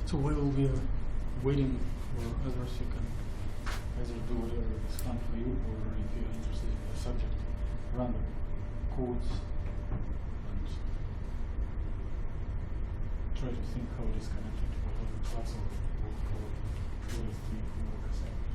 So while we are waiting for others, you can either do whatever is fun for you, or if you're interested in the subject, run the codes and try to think how it is connected to whatever class or what is the homework assignment.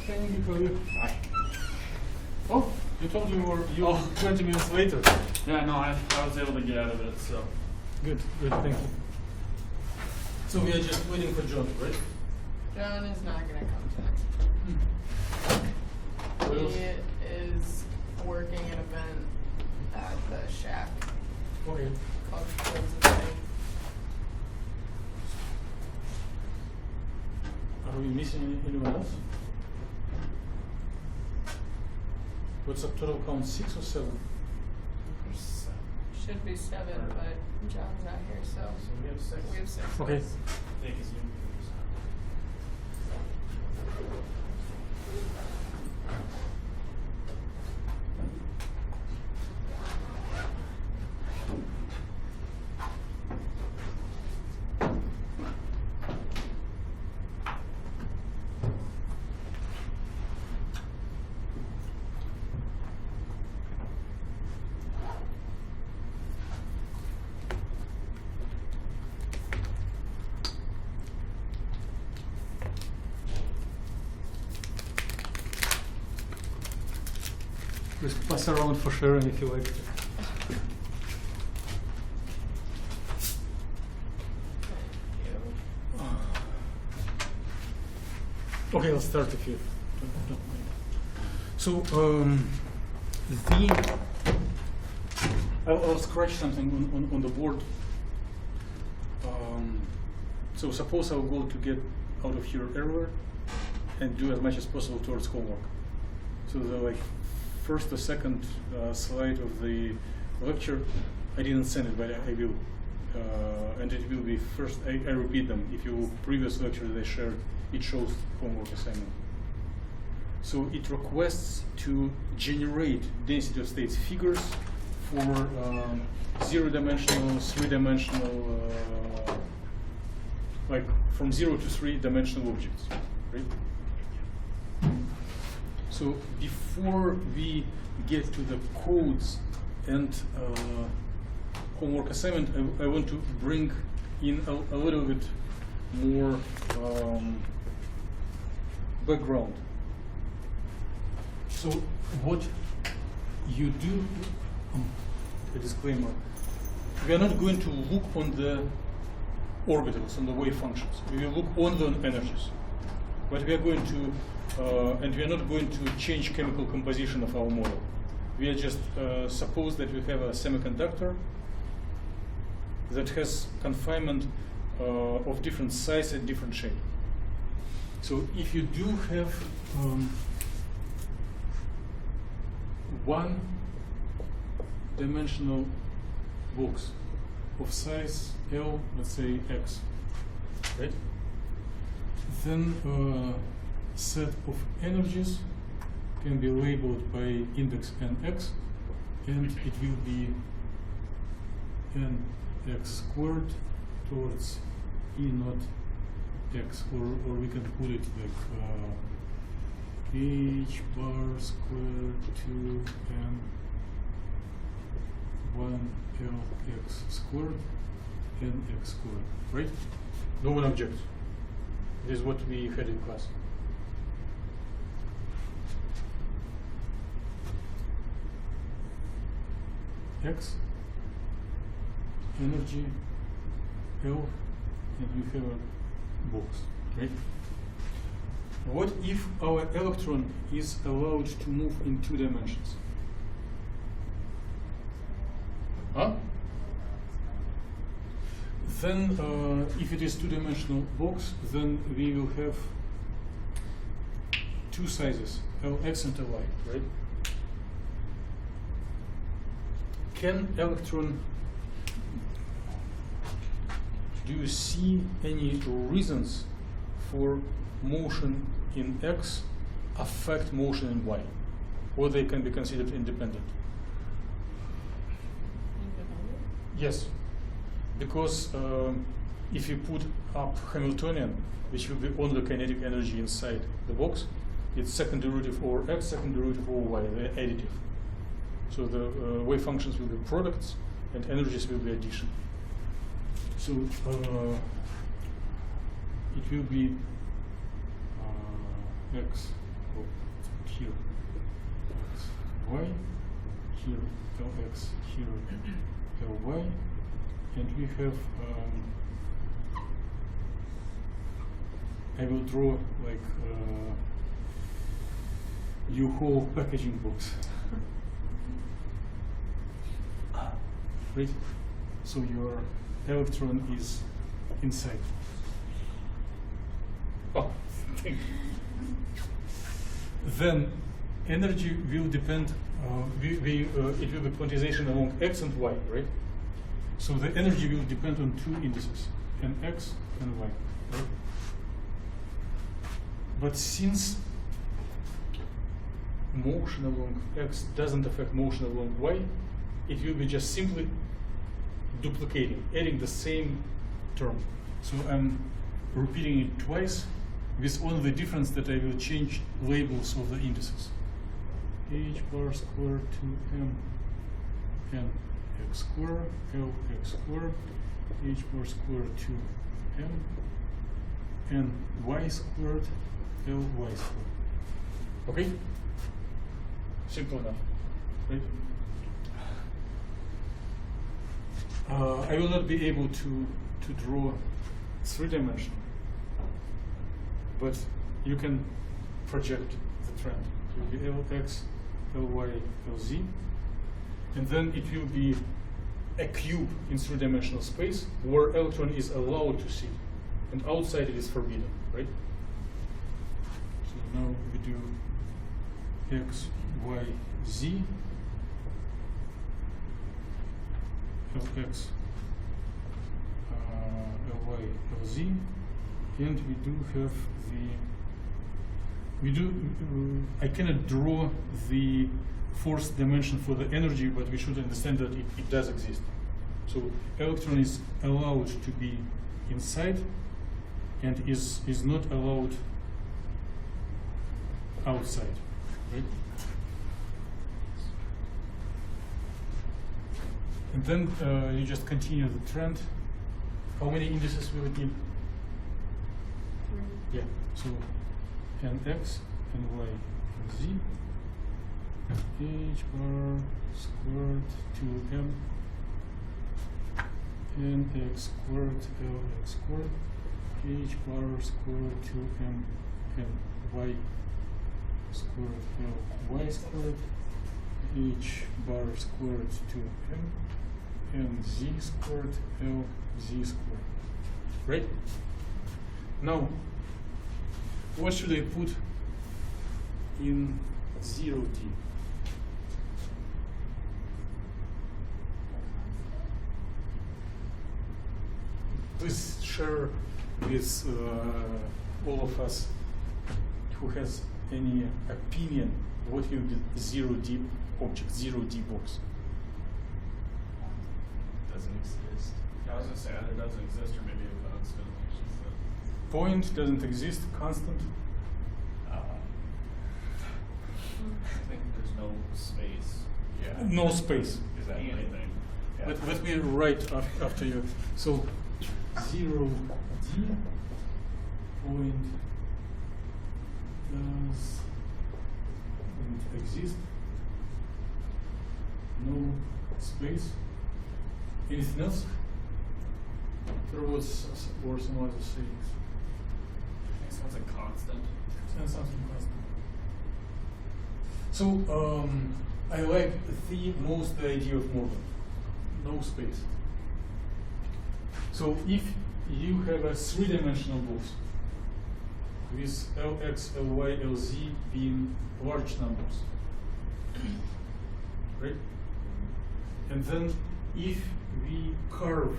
Thank you for you. Hi. Oh, you told you were 20 minutes later. Yeah, no, I was able to get out of it, so. Good, thank you. So we are just waiting for John, right? John is not going to come tonight. He is working an event at the shack Okay. called CHEM364. Are we missing anyone else? What's the total count, 6 or 7? Should be 7, but John's not here, so we have 6. we have 6. Okay. Thank you. Just pass around for sharing if you like. Okay, let's start if you don't mind. So, I'll scratch something on the board. So suppose our goal to get out of here earlier and do as much as possible towards homework. So the first or second slide of the lecture, I didn't send it, but I will. And it will be first, I repeat them. If you previous lectures I shared, it shows homework assignment. So it requests to generate density of states figures for 0-dimensional, 3-dimensional, like from 0 to 3-dimensional objects, right? So before we get to the codes and homework assignment, I want to bring in a little bit more background. So what you do, a disclaimer, we are not going to look on the orbitals, on the wave functions. We will look only on energies. But we are going to, and we are not going to change chemical composition of our model. We are just suppose that we have a semiconductor that has confinement of different size and different shape. So if you do have one-dimensional box of size L, let's say X, right? Then set of energies can be labeled by index nx, and it will be nx squared towards E naught x, or we can put it like h bar squared 2n 1lx squared nx squared, right? No one object. This is what we had in class. X, energy, L, and you have a box, right? What if our electron is allowed to move in 2 dimensions? Huh? Then, if it is two-dimensional box, then we will have two sizes, Lx and Ly, right? Can electron, do you see any reasons for motion in X affect motion in Y? Or they can be considered independent? Yes, because if you put up Hamiltonian, which will be only kinetic energy inside the box, it's second derivative over X, second derivative over Y, they're additive. So the wave functions will be products and energies will be addition. So it will be X, oh, let's put here, X, Y, here Lx, here Ly, and we have, I will draw like U-Haul packaging box. Right? So your electron is inside. Oh, thank you. Then energy will depend, it will be quantization along X and Y, right? So the energy will depend on two indices, an X and Y, right? But since motion along X doesn't affect motion along Y, it will be just simply duplicating, adding the same term. So I'm repeating it twice with only the difference that I will change labels of the indices. H bar squared to M N X squared, L X squared, H bar squared to M N Y squared, L Y squared. Okay? Simple enough, right? I will not be able to draw three-dimensional, but you can project the trend. It will be Lx, Ly, Lz, and then it will be a cube in three-dimensional space where electron is allowed to sit, and outside it is forbidden, right? So now we do X, Y, Z, Lx, Ly, Lz, and we do have I cannot draw the fourth dimension for the energy, but we should understand that it does exist. So electron is allowed to be inside and is not allowed outside, right? And then you just continue the trend. How many indices will it need? 3. Yeah, so Nx, Ny, and Z, H bar squared to M, Nx squared, Lx squared, H bar squared to M, and Y squared, Ly squared, H bar squared to M, and Z squared, L, Z squared. Right? Now, what should I put in 0D? Please share with all of us who has any opinion what will be 0D object, 0D box. Doesn't exist. I was gonna say either doesn't exist or maybe a constant. Point doesn't exist, constant. I think there's no space. Yeah. No space. Is that anything? Yeah. Let me write after you. So 0D point doesn't exist. No space. Anything else? There was or some other things. Sounds like constant. And something constant. So I like the most the idea of Morgan. No space. So So if you have a three-dimensional box with Lx, Ly, Lz being large numbers, right? And then if we carve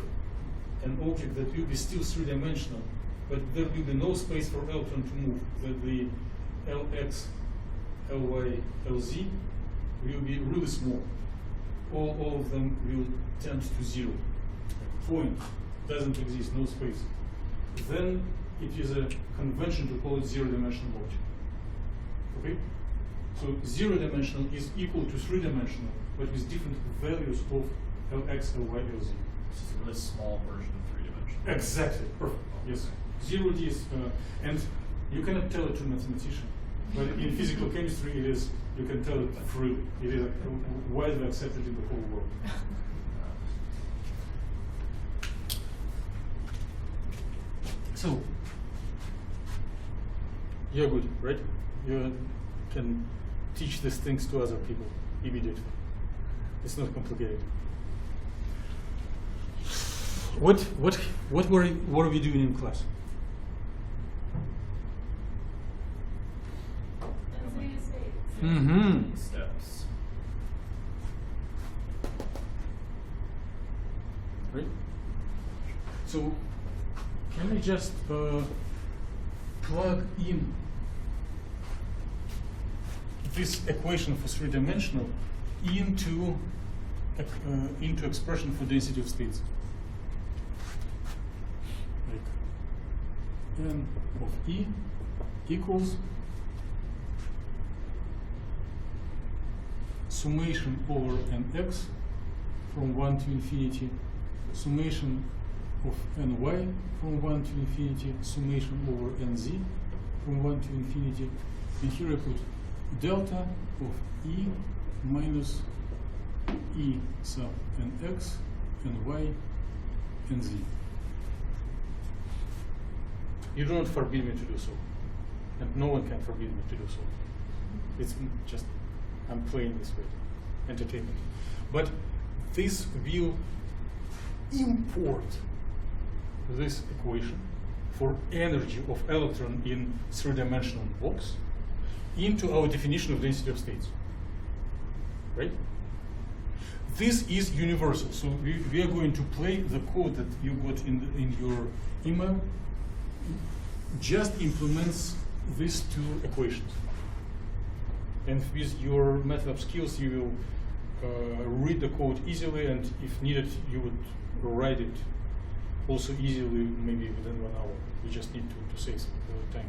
an object that will be still three-dimensional, but there will be no space for electron to move, that the Lx, Ly, Lz will be really small. All of them will tend to zero. Point doesn't exist, no space. Then it is a convention to call it zero-dimensional object. Okay? So zero-dimensional is equal to three-dimensional, but with different values of Lx, Ly, Lz. This is a really small version of three-dimensional. Exactly, perfect. Yes. 0D is, and you cannot tell it to a mathematician, but in physical chemistry it is, you can tell it freely. It is widely accepted in the whole world. So, you're good, right? You can teach these things to other people immediately. It's not complicated. What were we doing in class? Mm-hmm. Steps. Right? So, can we just plug in this equation for three-dimensional into expression for density of states? Like n of E equals summation over nx from 1 to infinity, summation of ny from 1 to infinity, summation over nz from 1 to infinity, and here I put delta of E minus E sub nx, ny, nz. You do not forbid me to do so, and no one can forbid me to do so. It's just, I'm playing this way, entertainment. But this will import this equation for energy of electron in three-dimensional box into our definition of density of states, right? This is universal, so we are going to play the code that you got in your email, just implements these two equations. And with your MATLAB skills, you will read the code easily, and if needed, you would write it also easily, maybe within 1 hour. You just need to save time.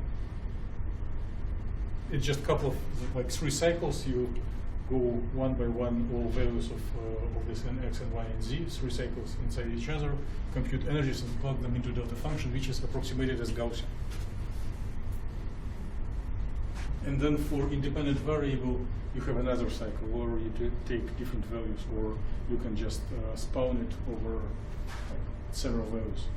It's just a couple of, like 3 cycles. You go one by one, all values of this n, x, and y, and z, 3 cycles inside each other, compute energies, and plug them into delta function, which is approximated as Gaussian. And then for independent variable, you have another cycle, or you take different values, or you can just spawn it over several values.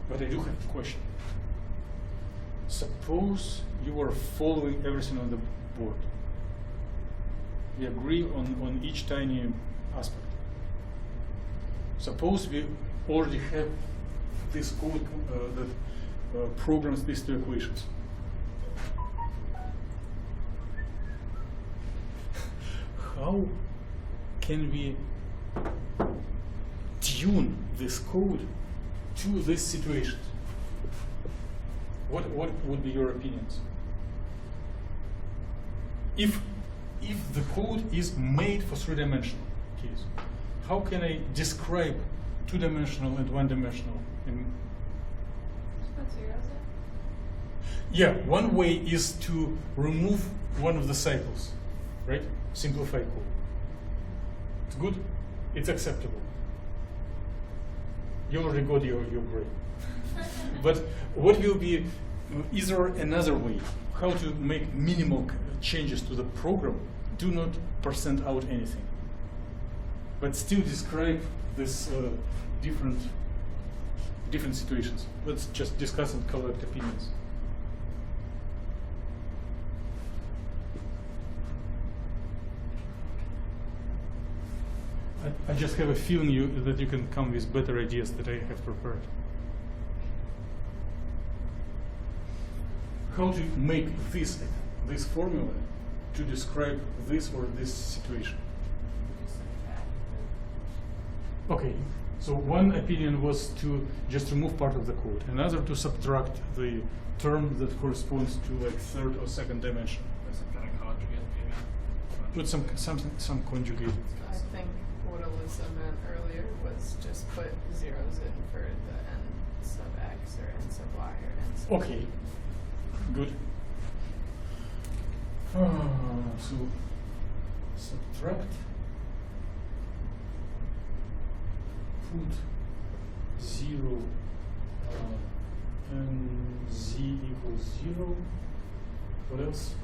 But I do have a question. Suppose you are following everything on the board. We agree on each tiny aspect. Suppose we already have this code that programs these 2 equations. How can we tune this code to these situations? What would be your opinions? If the code is made for 3-dimensional case, how can I describe 2-dimensional and 1-dimensional? Yeah, one way is to remove one of the cycles, right? Simplify code. It's good. It's acceptable. You already got your grade. But what will be? Is there another way? How to make minimal changes to the program? Do not % out anything, but still describe this different situations. Let's just discuss and collect opinions. I just have a feeling that you can come with better ideas that I have prepared. How to make this formula to describe this or this situation? Okay, so one opinion was to just remove part of the code, another to subtract the term that corresponds to like third or second dimension. There's some kind of conjugate, maybe? Put some conjugate. I think what Alyssa meant earlier was just put zeros in for the n sub x or n sub y or n sub Okay, good. So subtract, put 0 and z equals 0. What else?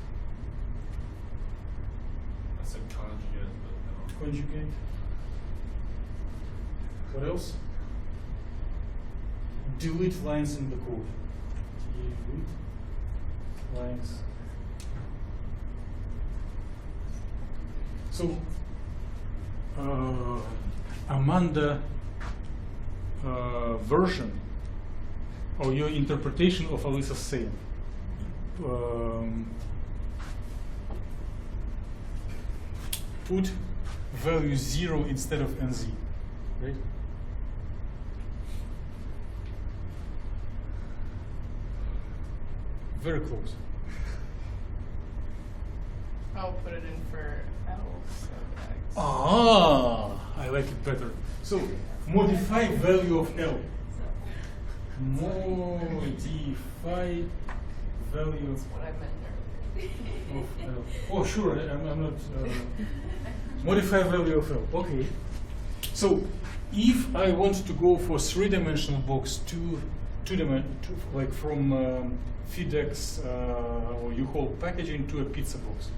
I said conjugate, but no. Conjugate. What else? Delete lines in the code. Delete lines. So, Amanda version, or your interpretation of Alyssa's saying, put value 0 instead of nz, right? Very close. I'll put it in for L sub x. Ah, I like it better. So, modify value of L. Modify value That's what I meant earlier. of L. Oh, sure, I'm not. Modify value of L. Okay. So, if I want to go for three-dimensional box like from FedEx or U-Haul packaging to a pizza box,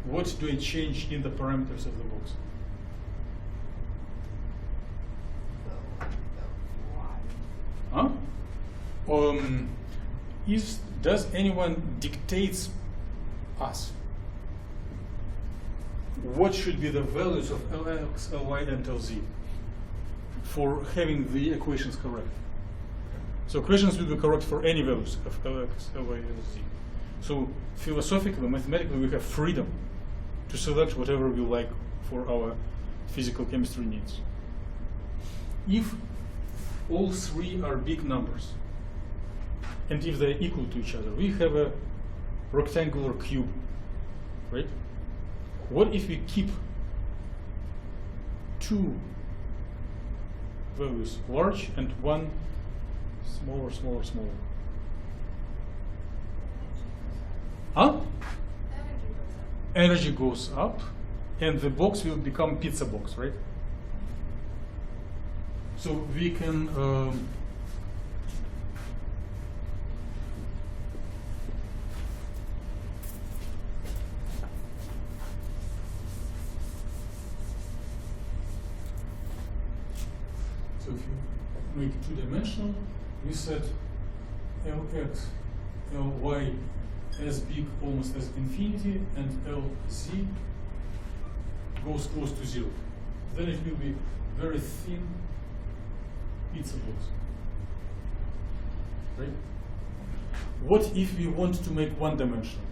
what do I change in the parameters of the box? The y. Huh? Does anyone dictates us what should be the values of Lx, Ly, and Lz for having the equations correct? So equations will be correct for any values of Lx, Ly, and Lz. So philosophically, mathematically, we have freedom to select whatever we like for our physical chemistry needs. If all three are big numbers, and if they're equal to each other, we have a rectangular cube, right? What if we keep two values large and one smaller, smaller, smaller? Huh? Energy goes up, and the box will become pizza box, right? So we can so if you make it two-dimensional, we set Lx, Ly as big almost as infinity, and Lz goes close to 0. Then it will be very thin pizza box, right? What if we want to make one-dimensional,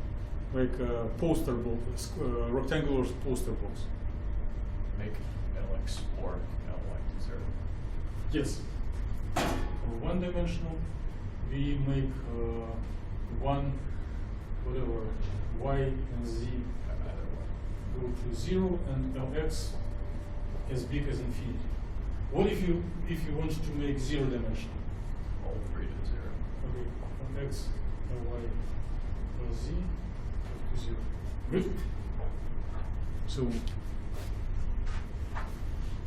like a poster box, rectangular poster box? Make Lx or Ly 0. Yes. For one-dimensional, we make one, whatever, y and z Either way. go to 0, and Lx as big as infinity. What if you want to make zero-dimensional? All 3 to 0. Okay, Lx, Ly, Lz go to 0. Good. So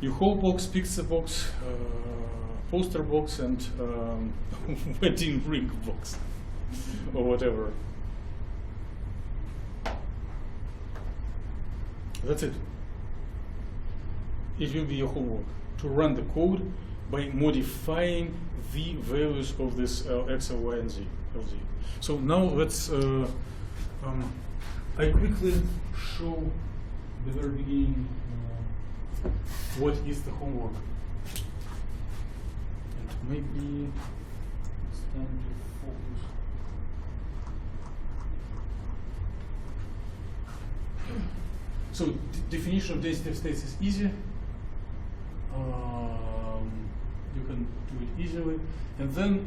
your whole box, pizza box, poster box, and wedding ring box, or whatever. That's it. It will be your homework to run the code by modifying the values of this X, Y, and Z, LZ. So now let's, I quickly show the very beginning, what is the homework? And maybe it's time to focus. So definition of density of states is easy. You can do it easily, and then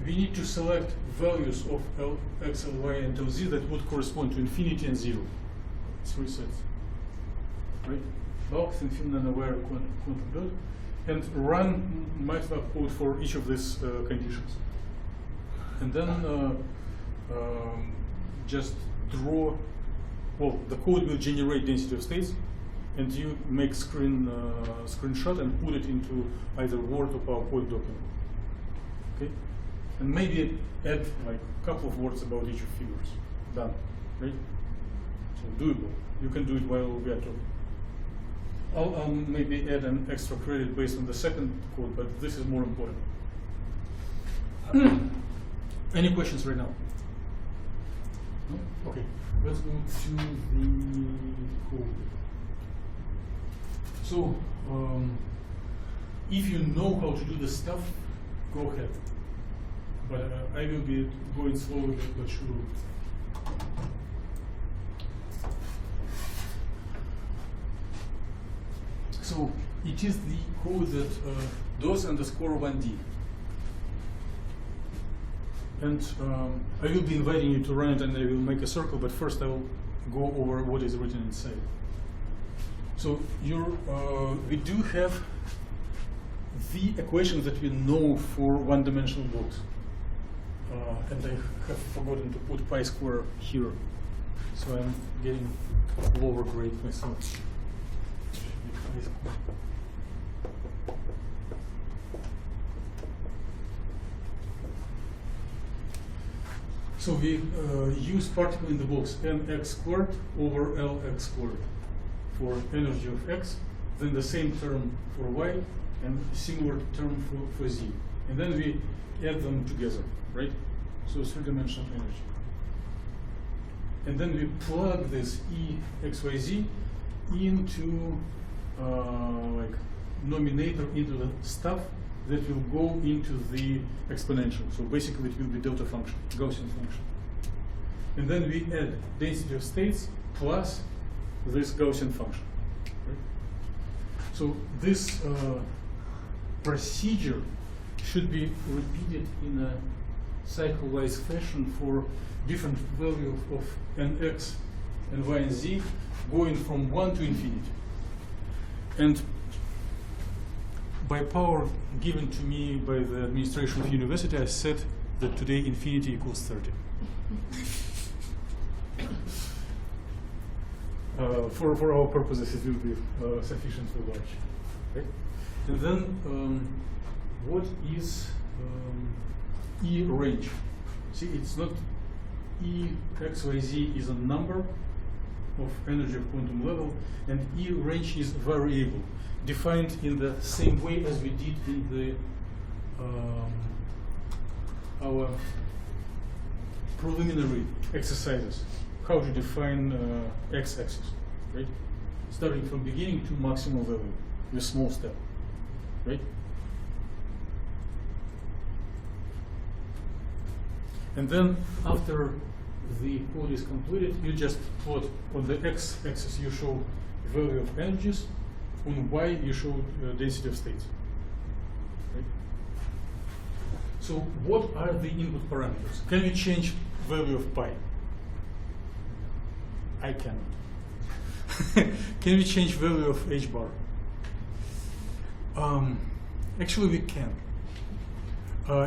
we need to select values of L, X, L, Y, and L, Z that would correspond to infinity and zero. 3 sets, right? Box, infinity, and aware, quantum dot, and run MATLAB code for each of these conditions, and then just draw. Well, the code will generate density of states, and you make screenshot and put it into either Word or PowerPoint document. Okay, and maybe add like a couple of words about each of figures. Done, right? So doable. You can do it while we are talking. I'll maybe add an extra credit based on the second code, but this is more important. Any questions right now? No? Okay, let's go to the code. So, if you know how to do this stuff, go ahead. But I will be going slowly but surely. So it is the code that DOS_1D. And I will be inviting you to run it, and I will make a circle, but first I will go over what is written inside. So we do have the equation that we know for one-dimensional blocks. And I have forgotten to put pi square here. So I'm getting lower grade myself. So we use particle in the box mx squared over lx squared for energy of x, then the same term for y, and similar term for z. And then we add them together, right? So three-dimensional energy. And then we plug this E, X, Y, Z into like nominator into the stuff that will go into the exponential. So basically it will be delta function, Gaussian function. And then we add density of states plus this Gaussian function. Right? So this procedure should be repeated in a cycle-wise fashion for different value of nx and y and z, going from 1 to infinity. And by power given to me by the administration of the university, I said that today infinity equals 30. For our purposes, it will be sufficiently large. Okay? And then, what is E range? See, it's not E, X, Y, Z is a number of energy of quantum level, and E range is variable, defined in the same way as we did in the our preliminary exercises, how to define x-axis, right? Starting from beginning to maximal value with small step, right? And then after the code is completed, you just plot on the x-axis you show value of energies, on y you show density of states. Right? So what are the input parameters? Can we change value of pi? I cannot. Can we change value of h bar? Actually we can.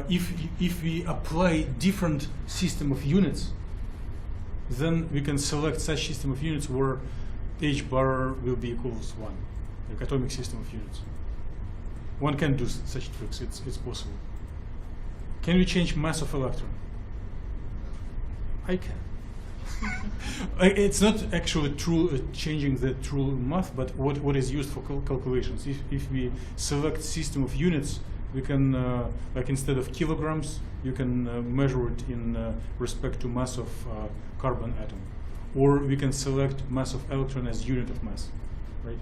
If we apply different system of units, then we can select such system of units where h bar will be equals 1, like atomic system of units. One can do such tricks, it's possible. Can we change mass of electron? I can. It's not actually true changing the true math, but what is used for calculations. If we select system of units, we can, like instead of kilograms, you can measure it in respect to mass of carbon atom, or we can select mass of electron as unit of mass, right?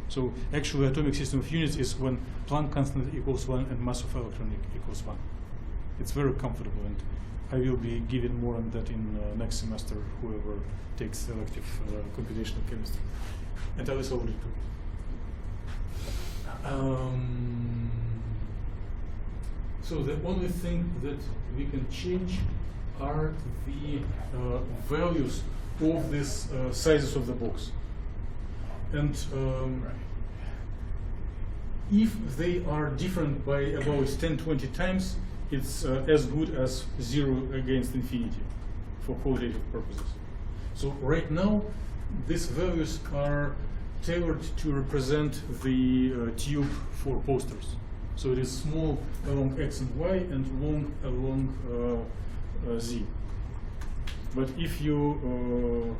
So actually atomic system of units is when Planck constant equals 1 and mass of electron equals 1. It's very comfortable, and I will be giving more on that in next semester, whoever takes elective computational chemistry. And Alice already took it. So the only thing that we can change are the values of these sizes of the box. And if they are different by about 10-20 times, it's as good as 0 against infinity for qualitative purposes. So right now, these values are tailored to represent the tube for posters. So it is small along x and y and long along z. But if you,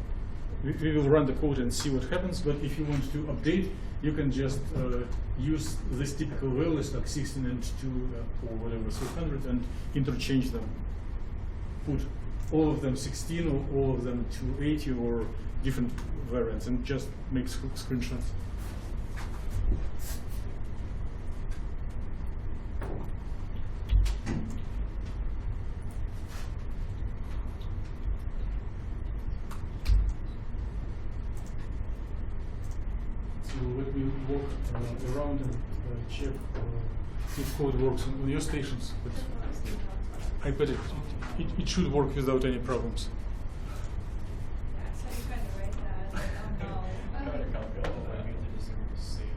we will run the code and see what happens, but if you want to update, you can just use this typical values like 16 and 2 or whatever, 300 and interchange them. Put all of them 16 or all of them 280 or different variants and just make screenshots. So let me walk around and check if code works on your stations. But I bet it should work without any problems. Yeah, so I'm trying to write that. I don't know. Got a copy of that. I need to just save it.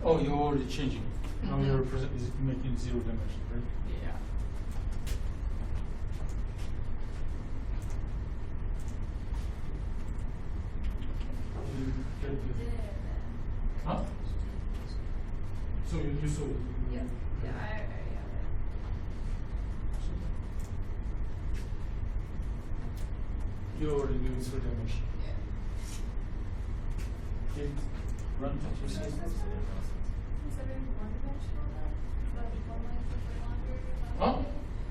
Oh, you're already changing. Now you're is it making 0 dimension, right? Yeah. Huh? So you saw it? Yeah, yeah, I have it. You already doing 3 dimension. Yeah. Okay. Run Is this one considered one-dimensional though? Like one line for longer? Huh?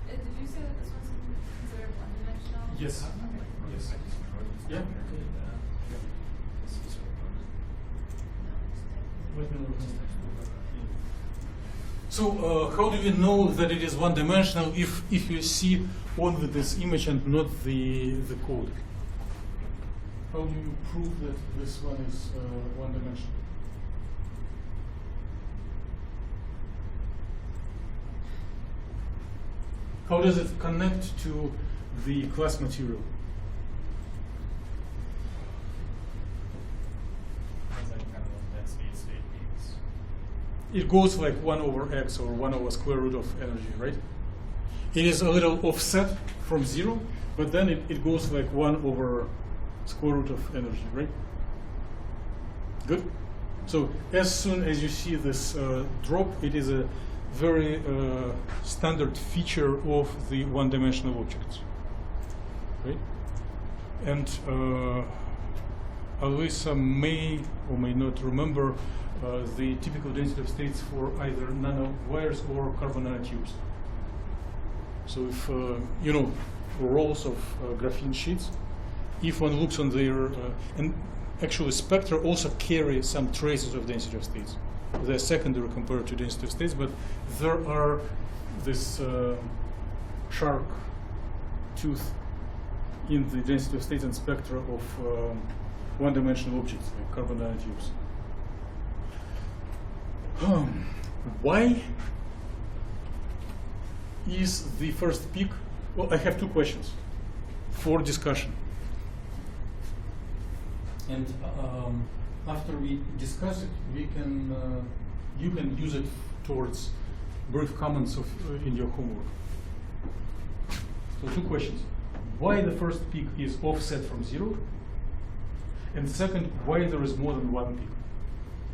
Did you say that this one's considered one-dimensional? Yes. Okay. Yes. Yeah. So how do we know that it is one-dimensional if you see only this image and not the code? How do you prove that this one is one-dimensional? How does it connect to the class material? It's like kind of what density state means. It goes like 1 over x or 1 over square root of energy, right? It is a little offset from 0, but then it goes like 1 over square root of energy, right? Good? So as soon as you see this drop, it is a very standard feature of the one-dimensional objects, right? And Alyssa may or may not remember the typical density of states for either nanowires or carbon nanotubes. So if you know rolls of graphene sheets, if one looks on their and actually spectra also carry some traces of density of states. They're secondary compared to density of states, but there are this shark tooth in the density of states and spectra of one-dimensional objects like carbon nanotubes. Why is the first peak? Well, I have 2 questions for discussion. And after we discuss it, we can you can use it towards brief comments of in your homework. So 2 questions: why the first peak is offset from 0, and second, why there is more than 1 peak?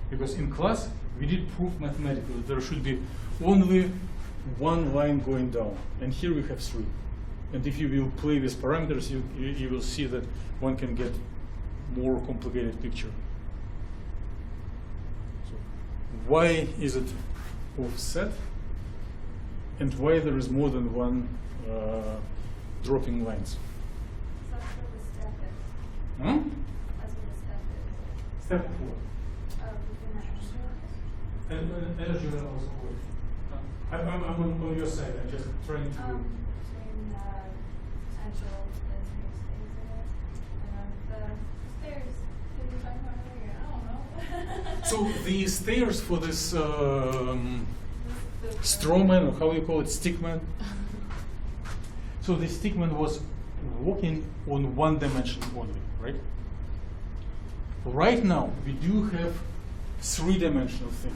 Because in class we did prove mathematically that there should be only 1 line going down, and here we have 3. And if you will play with parameters, you will see that one can get more complicated picture. So why is it offset, and why there is more than one dropping lines. So that's what the step is. Hmm? That's what the step is. Step 4. Within that And energy will also work. I'm on your side. I'm just trying to. between potential and three states in it. And the stairs. Did we talk about earlier? I don't know. So the stairs for this strawman, or how you call it, stickman. So the stickman was walking on one dimension only, right? Right now we do have three-dimensional thing.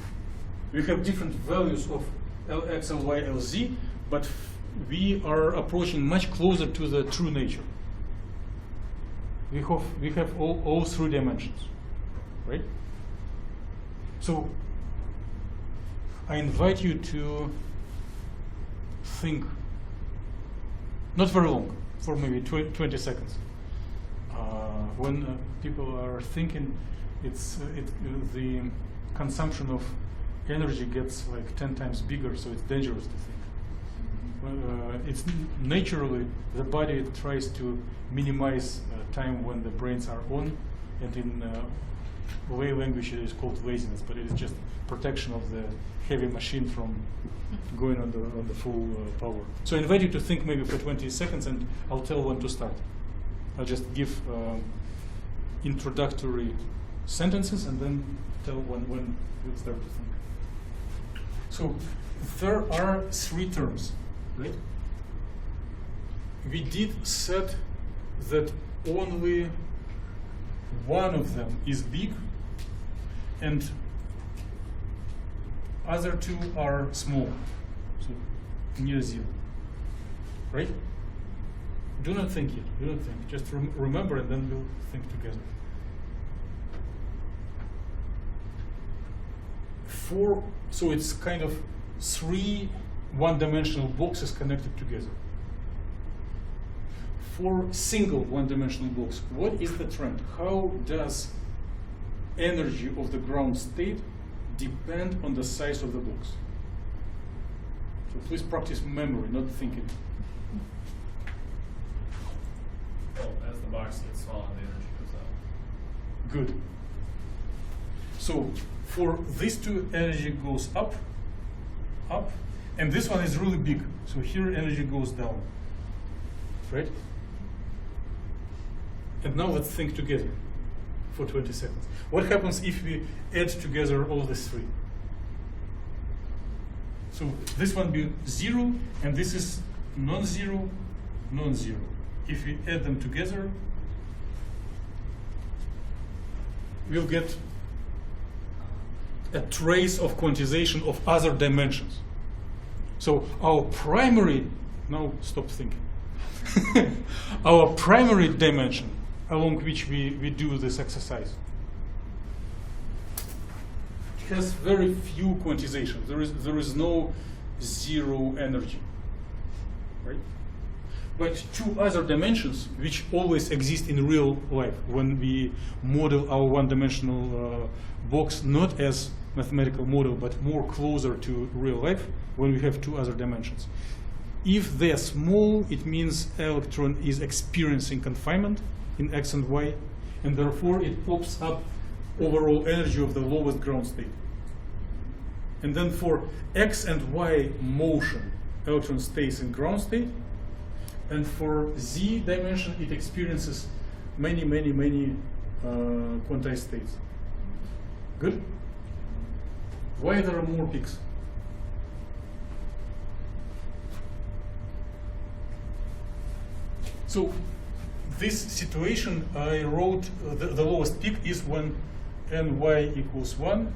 We have different values of Lx, Ly, Lz, but we are approaching much closer to the true nature. We have all three dimensions, right? So I invite you to think, not very long, for maybe 20 seconds. When people are thinking, the consumption of energy gets like 10 times bigger, so it's dangerous to think. It's naturally the body tries to minimize time when the brains are on, and in lay language it is called laziness, but it is just protection of the heavy machine from going on the full power. So I invite you to think maybe for 20 seconds, and I'll tell when to start. I'll just give introductory sentences and then tell when we'll start to think. So there are three terms, right? We did set that only one of them is big and other two are small, so near zero, right? Do not think yet, do not think. Just remember, and then we'll think together. So it's kind of three one-dimensional boxes connected together. For single one-dimensional box, what is the trend? How does energy of the ground state depend on the size of the box? So please practice memory, not thinking. Well, as the box gets smaller, the energy goes up. Good. So for these two, energy goes up, up, and this one is really big. So here energy goes down, right? And now let's think together for 20 seconds. What happens if we add together all these three? So this one be 0, and this is non-zero, non-zero. If we add them together, we'll get a trace of quantization of other dimensions. So our primary, now stop thinking. Our primary dimension along which we do this exercise has very few quantization. There is no zero energy, right? But two other dimensions which always exist in real life when we model our one-dimensional box, not as mathematical model, but more closer to real life when we have two other dimensions. If they are small, it means electron is experiencing confinement in X and Y, and therefore it pops up overall energy of the lowest ground state. And then for X and Y motion, electron stays in ground state, and for Z dimension, it experiences many quantized states. Good? Why there are more peaks? So this situation I wrote, the lowest peak is when ny equals 1,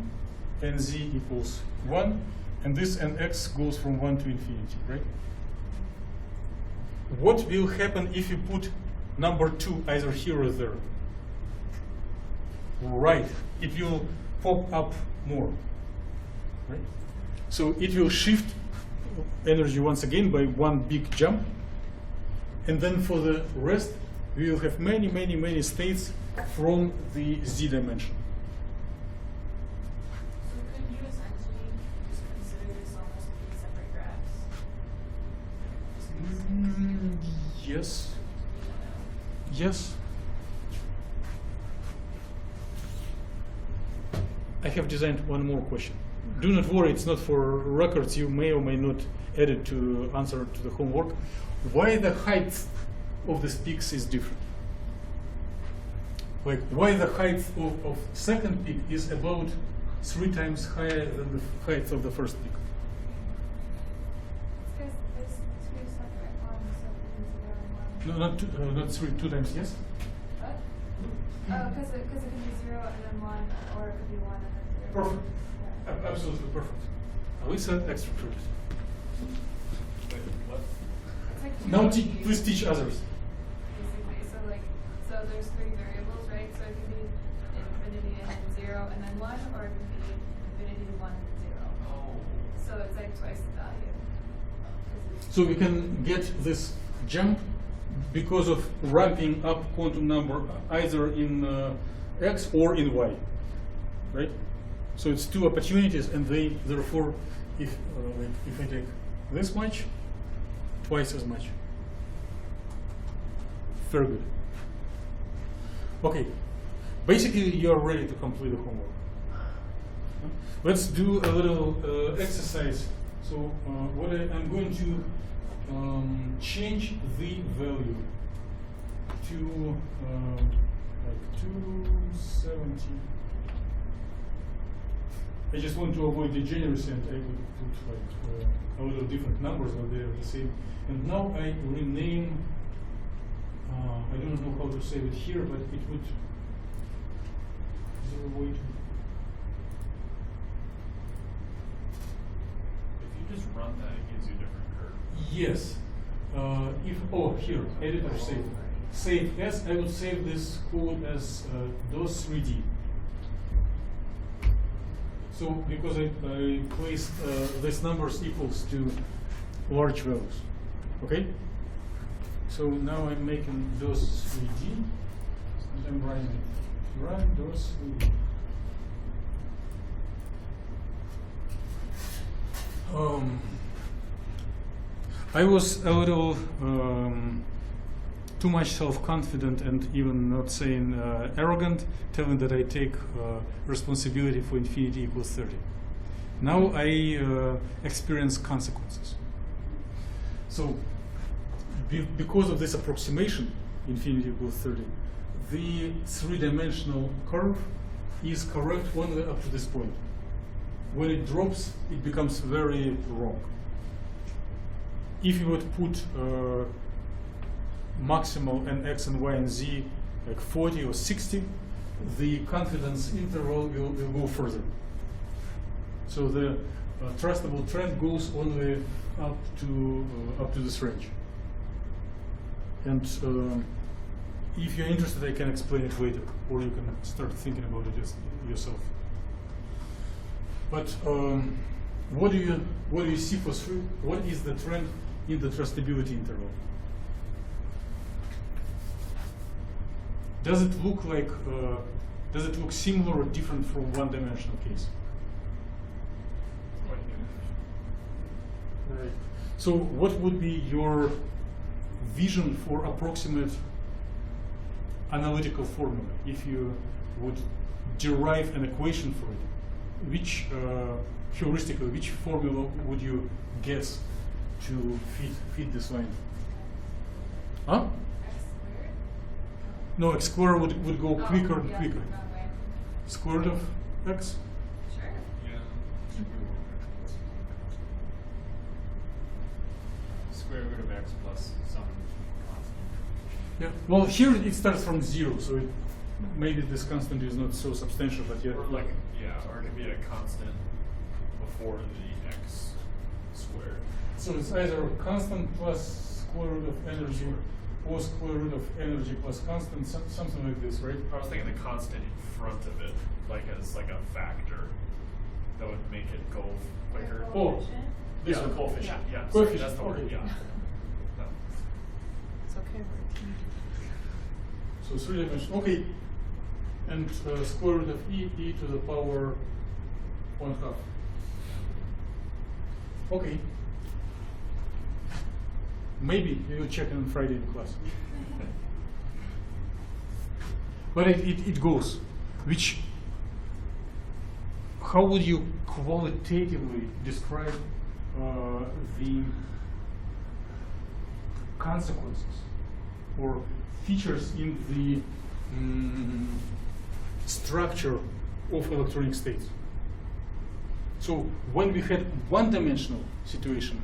nz equals 1, and this nx goes from 1 to infinity, right? What will happen if you put number 2 either here or there? Right, it will pop up more, right? So it will shift energy once again by one big jump, and then for the rest, we will have many states from the z dimension. So could you Yes. Yes. I have designed one more question. Do not worry, it's not for records. You may or may not add it to answer to the homework. Why the height of these peaks is different? Like, why the height of second peak is about 3 times higher than the height of the first peak? It's because there's two separate ones, so it can be 0 and 1. No, not 3, 2 times, yes? What? Oh, because it can be 0 and then 1, or it could be 1 and then 0. Perfect. Yeah. Absolutely perfect. Alyssa, extra credit. Wait, what? It's like Now two please teach others. basically. So there's 3 variables, right? So it can be infinity and then 0 and then 1, or it can be infinity 1 and 0. Oh. So it's like twice the value. 'Cause it's- So we can get this jump because of ramping up quantum number either in X or in Y, right? So it's 2 opportunities, and they therefore, if I take this much, twice as much. Very good. Okay, basically you are ready to complete the homework. Let's do a little exercise. So I'm going to change the value to like 270. I just want to avoid degeneracy, and I would put like a little different numbers, but they are the same. And now I rename. I don't know how to save it here, but it would. Is there a way to? If you just run that, it gives you a different curve. Yes. Here, editor save. Save as, I would save this code as DOS3D. So because I placed these numbers equals to large values. Okay? So now I'm making DOS3D, and I'm running it. Run DOS3D. I was a little too much self-confident and even not saying arrogant, telling that I take responsibility for infinity equals 30. Now I experience consequences. So because of this approximation, infinity equals 30, the 3-dimensional curve is correct only up to this point. When it drops, it becomes very wrong. If you would put maximal and x and y and z like 40 or 60, the confidence interval will go further. So the trustable trend goes only up to this range. And if you're interested, I can explain it later, or you can start thinking about it just yourself. But what do you see for 3? What is the trend in the trustability interval? Does it look like does it look similar or different from one-dimensional case? Right. So what would be your vision for approximate analytical formula if you would derive an equation for it? Which heuristically, which formula would you guess to fit this line? Huh? X squared? No, x squared would go quicker and yeah, quicker. that way. Square root of x? Sure. Yeah. Square root of x plus some constant. Yeah. Well, here it starts from 0, so maybe this constant is not so substantial, but yeah. Or like, yeah, or it could be a constant before the x squared. So it's either constant plus square root of energy, or square root of energy plus constant, something like this, right? I was thinking the constant in front of it, like as like a factor that would make it go quicker. Oh, Coefficient? this Yeah, one. the coefficient. Yeah, sorry, Coefficient, that's the word. okay. Yeah. No. It's okay, we're So 3 dimensions. Okay. And square root of e to the power 1/2. Okay. Maybe you will check on Friday in class. But it goes. Which, how would you qualitatively describe the consequences or features in the structure of electronic states? So when we had one-dimensional situation,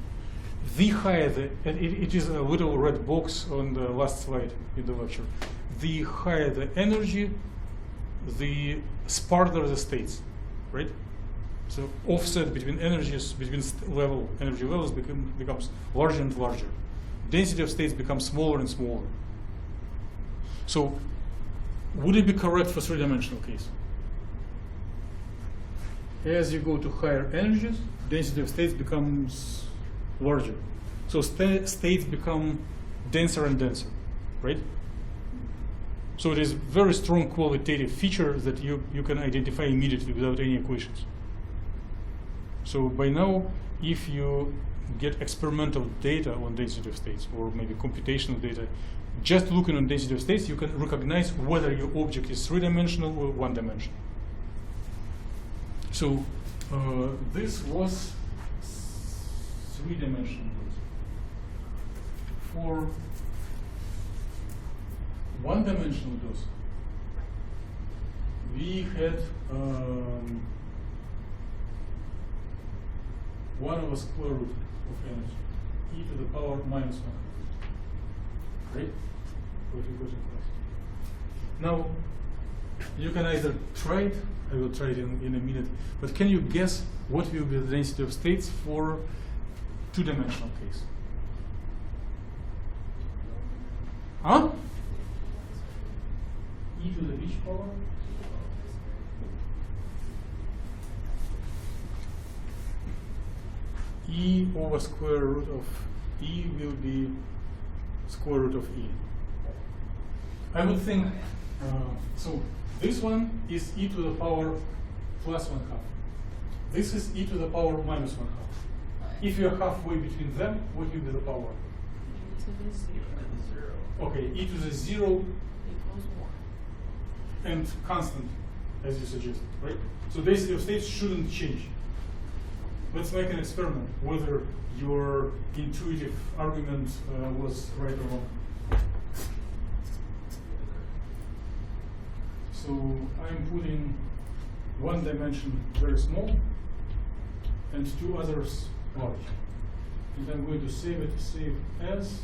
the higher the, and it is a little red box on the last slide in the lecture, the higher the energy, the sparser the states, right? So offset between energies, between energy levels becomes larger and larger. Density of states becomes smaller and smaller. So would it be correct for three-dimensional case? As you go to higher energies, density of states becomes larger. So states become denser and denser, right? So it is very strong qualitative feature that you can identify immediately without any equations. So by now, if you get experimental data on density of states or maybe computational data, just looking on density of states, you can recognize whether your object is three-dimensional or one-dimensional. So this was three-dimensional. For one-dimensional dose, we had 1 over square root of energy, e to the power minus 1. Right? What we got in class. Now, you can either try it, I will try it in a minute, but can you guess what will be the density of states for two-dimensional case? Huh? E to the which power? E over square root of E will be square root of E. I would think, so this one is E to the power plus 1/2. This is E to the power minus 1/2. If you're halfway between them, what will be the power? E to the 0. Okay, E to the 0 Equals 1. and constant, as you suggested, right? So density of states shouldn't change. Let's make an experiment whether your intuitive argument was right or wrong. So I'm putting one dimension very small and two others large. And I'm going to save as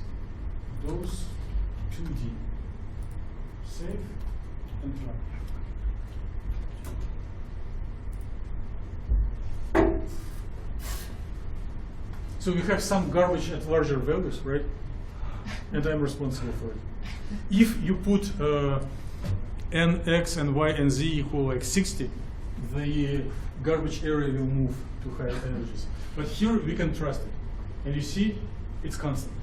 those 2D. Save and run. So we have some garbage at larger values, right? And I'm responsible for it. If you put n, x, and y, and z equal like 60, the garbage area will move to higher energies. But here we can trust it. And you see, it's constant.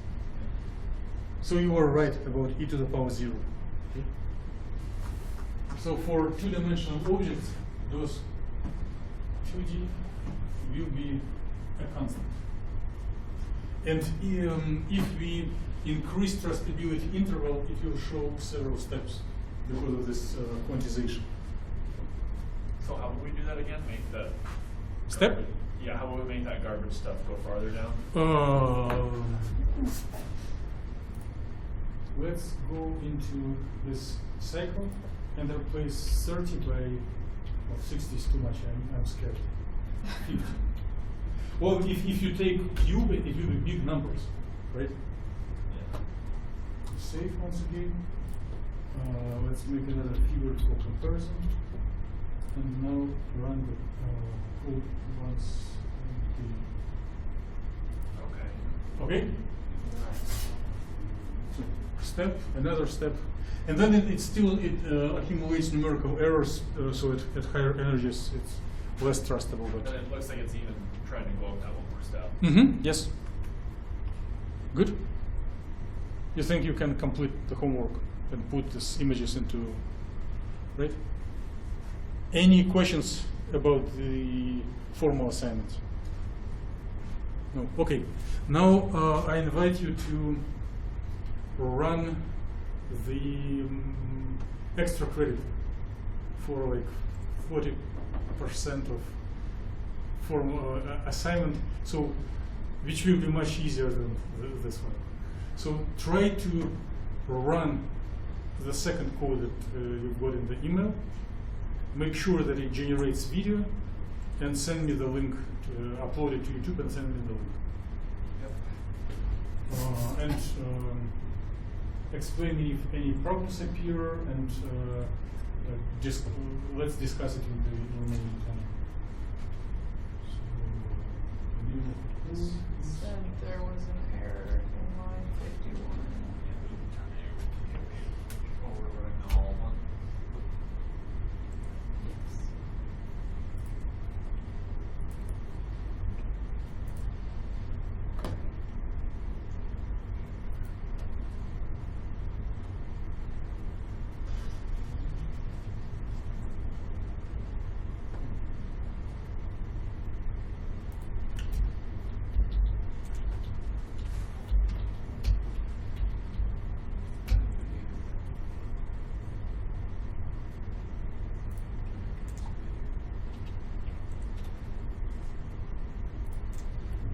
So you are right about e to the power 0. Okay? So for two-dimensional objects, those 2D will be a constant. And if we increase trustability interval, it will show several steps because of this quantization. So how would we do that again? Make that Step? garbage- Yeah, how would we make that garbage stuff go farther down? Let's go into this cycle and replace 30 by, well, 60 is too much, I'm scared. 50. Well, if you take cube, it will be big numbers, right? Yeah. Save once again. Let's make another figure for comparison. And now run the code once again. Okay. Okay? So step, another step. And then it still accumulates numerical errors, so at higher energies it's less trustable. And But it looks like it's even trying to go up that one more step. Yes. Good. You think you can complete the homework and put these images into, right? Any questions about the formal assignments? No. Okay. Now I invite you to run the extra credit for like 40% of form assignment. So, which will be much easier than this one. So try to run the second code that you've got in the email. Make sure that it generates video, and send me the link. Upload it to YouTube and send me the link. Yep. And explain if any problems appear, and just let's discuss it in the remaining time. So, Said there was an error in line 51. Oh, we're running the whole one. Yes.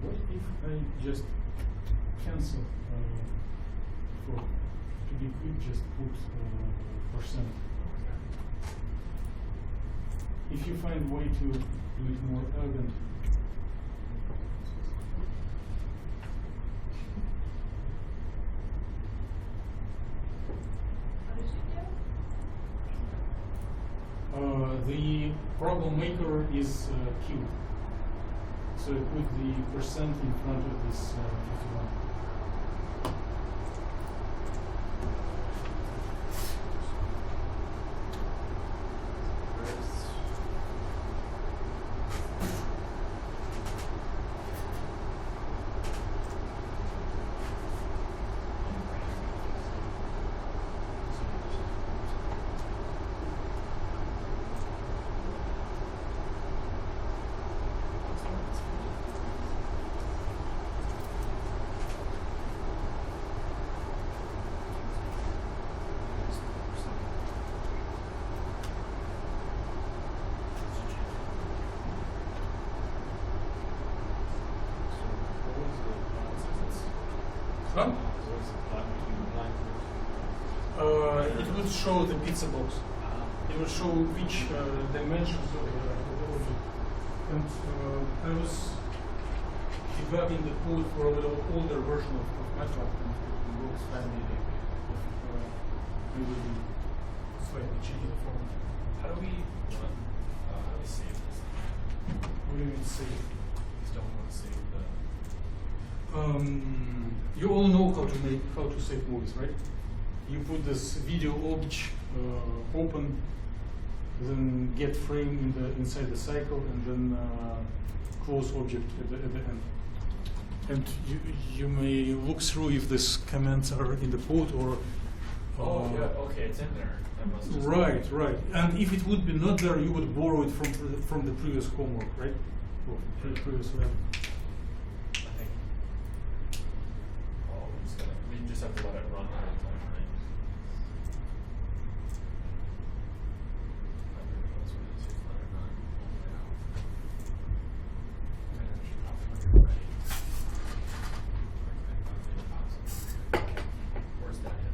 what if I just cancel for to be quick, just put percent. If you find a way to do it more elegant. What did you do? The problem maker is Q. So I put the percent in front of this 51. Huh? It would show the pizza box. It would show which dimensions of the object. And I was debugging the code for a little older version of MATLAB, and it works finally of maybe slightly changing the format. How do we run? How do we save this? What do you mean save? Just don't want to save the. You all know how to save movies, right? You put this video object open, then get frame inside the cycle, and then close object at the end. And you may look through if these commands are in the code or. Oh yeah. Okay, it's in there. That must just Right. And if it would be not there, you would borrow it from the previous homework, right? Or previous lab. I think. Oh, we just have to let it run the whole time, right? That's what it is, just let it run. Okay, that should probably be ready. Where's that hit?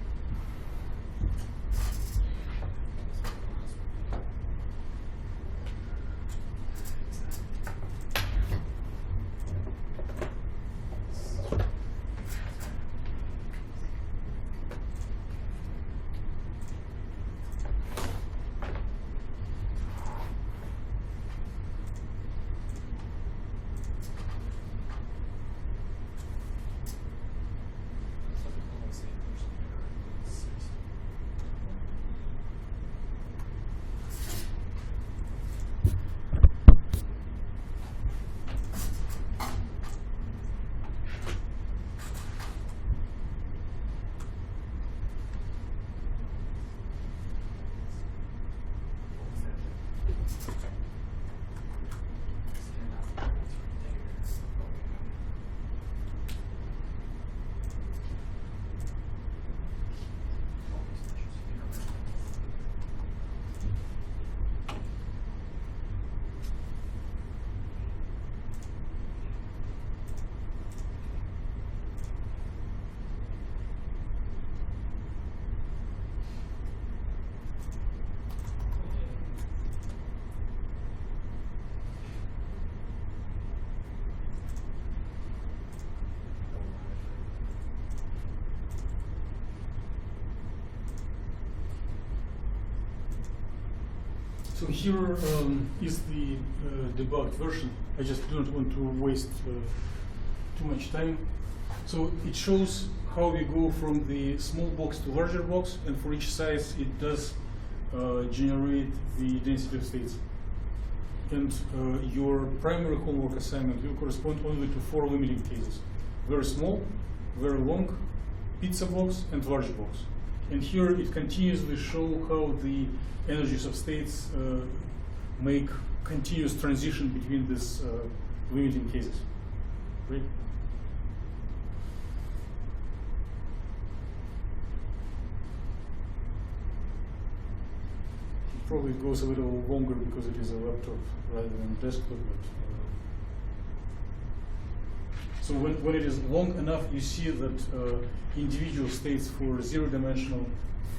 So here is the debugged version. I just don't want to waste too much time. So it shows how we go from the small box to larger box, and for each size it does generate the density of states. And your primary homework assignment will correspond only to 4 limiting cases: very small, very long, pizza box, and large box. And here it continuously shows how the energies of states make continuous transition between these limiting cases. Right? It probably goes a little longer because it is a laptop rather than desktop. But, so when it is long enough, you see that individual states for zero-dimensional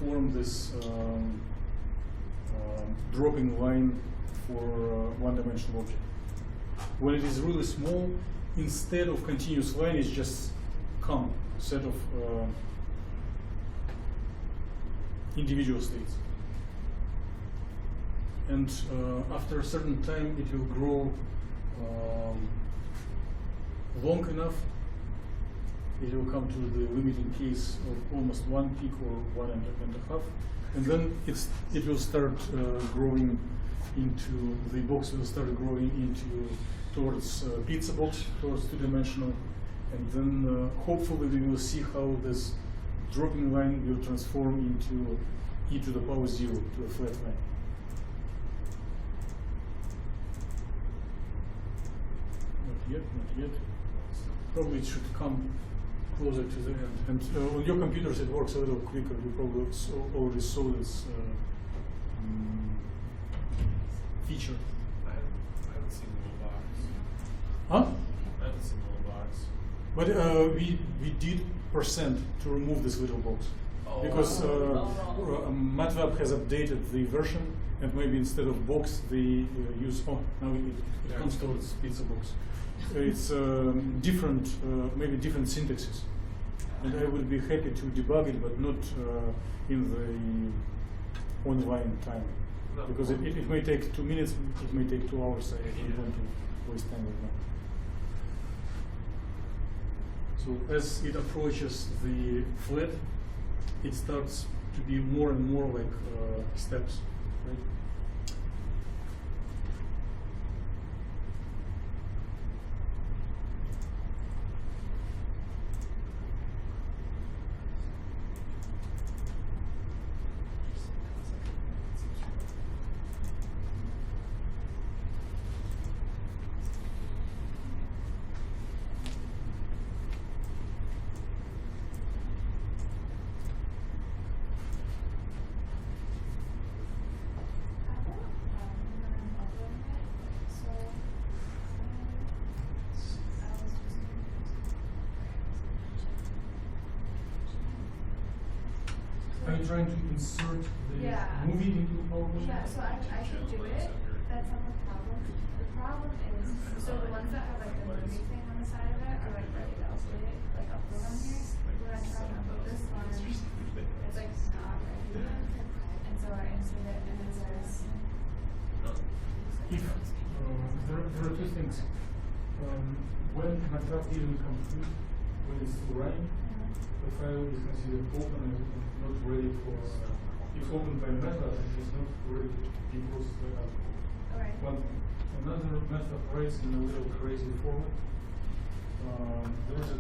form this dropping line for one-dimensional object. When it is really small, instead of continuous line, it's just set of individual states. And after a certain time, it will grow long enough. It will come to the limiting case of almost 1 peak or 1.5, and then it will start growing into the box. Will start growing into towards pizza box, towards 2-dimensional, and then hopefully we will see how this dropping line will transform into e to the power 0, to a flat line. Not yet. Probably it should come closer to the end. And on your computers it works a little quicker. You probably already saw this feature. I haven't seen the little box. Huh? I haven't seen the little box. But we did percent to remove this little box. Oh. Because MATLAB has updated the version, and maybe instead of box they use, now it comes towards pizza box. It's different, maybe different syntaxes. And I would be happy to debug it, but not in the online time. No. Because it may take 2 minutes, it may take 2 hours. I don't want to waste time with that. So as it approaches the flat, it starts to be more and more like steps, right? Are you trying to insert the movie into PowerPoint? Yeah, so I can do it. That's not the problem. The problem is, so the ones that have like the movie thing on the side of it are like ready to upload it, like upload on here. When I try to upload this one, it's like not ready. And so I insert it and it says, If there are 2 things. When MATLAB didn't complete, when it's still running, the file is considered open and not ready for. If opened by MATLAB, it is not ready to be processed by us. alright. One thing. Another MATLAB writes in a little crazy format. There is a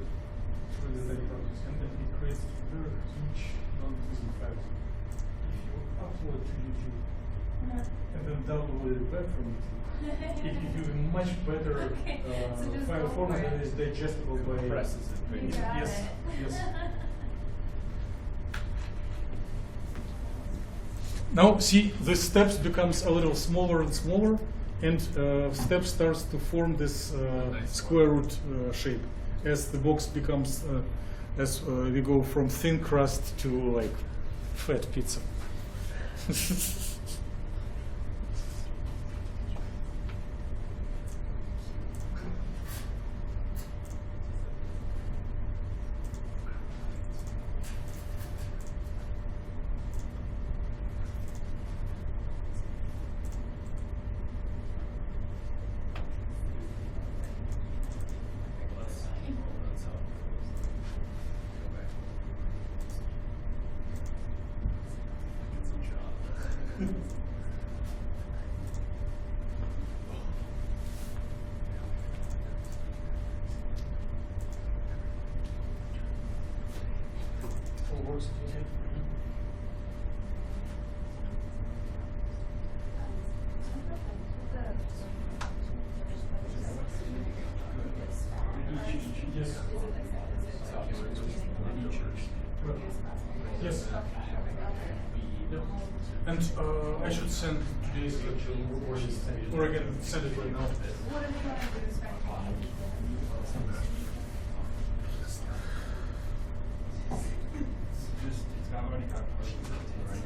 really study process, and it creates very huge non-decreasing files. If you upload to YouTube and then download it back from YouTube, it gives you a much better Okay, so just file go format for that it. is digestible by. Compresses it. You got Yes, it. yes. Now, see, the steps becomes a little smaller and smaller, and step starts to form this Nice. square root shape as the box becomes, as we go from thin crust to like fat pizza. Full works, you say? Yes. Yes. Yep. And I should send today's lecture, or I can send it right now. What do we want to do is It's got already got questions, right?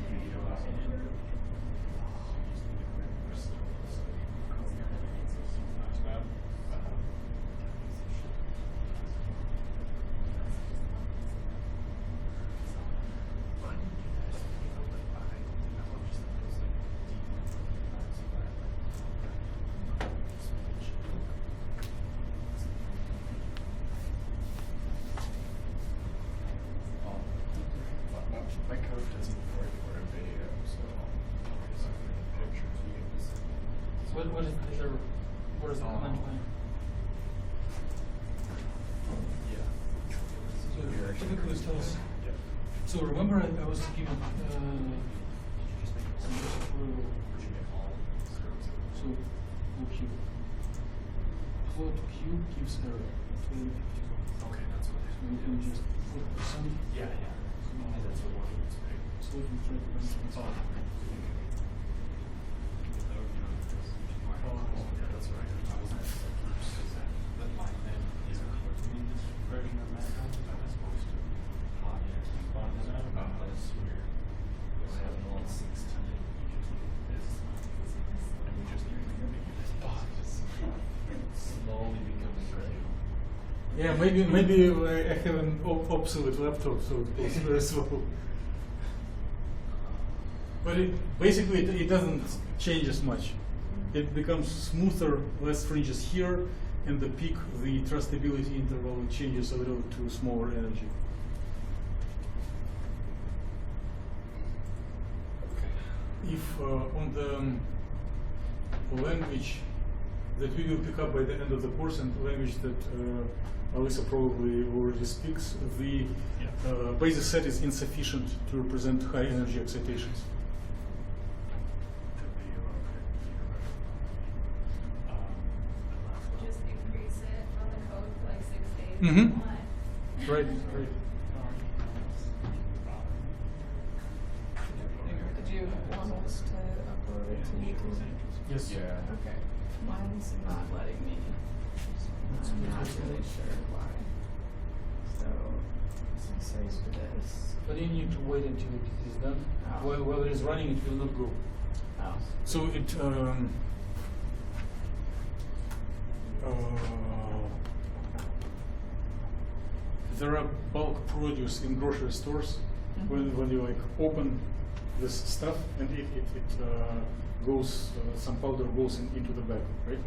My code doesn't work for a video, so it's not for the pictures. You can just. What is the command line? Yeah. So typically it tells. Yeah. So remember I was given some so Q. Plot Q gives error. Okay, that's what it is. So you can just put %. Yeah, yeah. That's what one is big. So we can try to run it. Oh. Yeah, that's right. But my name is in this version of Mac that is supposed to. That's weird. We have an old 16. And we just slowly becoming ready. Yeah, maybe I have an obsolete laptop, so it goes very slow. But it doesn't change as much. It becomes smoother, less fringes here, and the peak, the trustability interval changes a little to smaller energy. If on the language that we will pick up by the end of the course, and language that Alyssa probably already speaks, the basis set is insufficient to represent high energy excitations. just increase it on the code for like 6 days? Mhm. Why? Right. Did you want us to upload it to YouTube? Yes. Yeah. Okay. Mine's not letting me. I'm not really sure why. So save this. But you need to wait until it is done. Oh. While it is running, it will not go. Oh. So it there are bulk produce in grocery stores when you like open this stuff and it goes some powder goes into the bag, right?